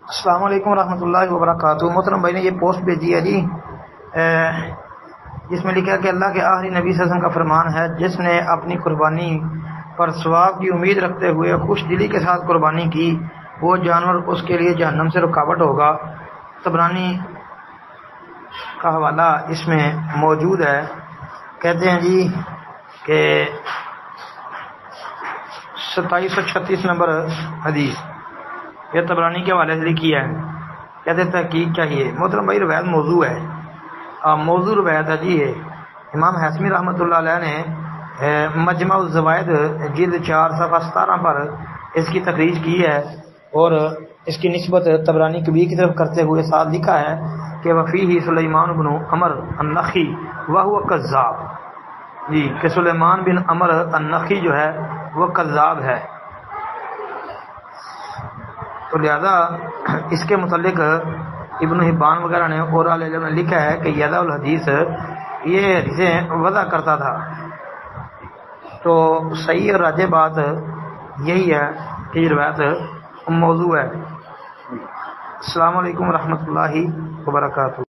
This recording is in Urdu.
السلام علیکم ورحمۃ اللہ وبرکاتہ۔ محترم بھائی نے یہ پوسٹ بھیجی ہے جی، جس میں لکھا ہے کہ اللہ کے آخری نبی صلی اللہ علیہ وسلم کا فرمان ہے، جس نے اپنی قربانی پر ثواب کی امید رکھتے ہوئے خوش دلی کے ساتھ قربانی کی، وہ جانور اس کے لیے جہنم سے رکاوٹ ہوگا۔ طبرانی کا حوالہ اس میں موجود ہے۔ کہتے ہیں جی کہ 2736 نمبر حدیث یہ طبرانی کے حوالے سے لکھی ہے۔ کہتے ہیں تحقیق چاہیے۔ محترم بھائی روایت موضوع ہے، موضوع روایت ہے جی۔ یہ امام حسمی رحمۃ اللہ علیہ نے مجمع الزوائد جلد 4 صفحہ 17 پر اس کی تخریج کی ہے، اور اس کی نسبت طبرانی کبیر کی طرف کرتے ہوئے ساتھ لکھا ہے کہ وفیہ سلیمان بن عمر النخعی وہو کذاب، جی کہ سلیمان بن عمر النخعی جو ہے وہ کذاب ہے۔ تو لہذا اس کے متعلق ابن حبان وغیرہ نے اور علیہ نے لکھا ہے کہ یدع الحدیث یہ حدیثیں وضع کرتا تھا۔ تو صحیح اور راجح بات یہی ہے کہ یہ روایت موضوع ہے۔ السلام علیکم ورحمۃ اللہ وبرکاتہ۔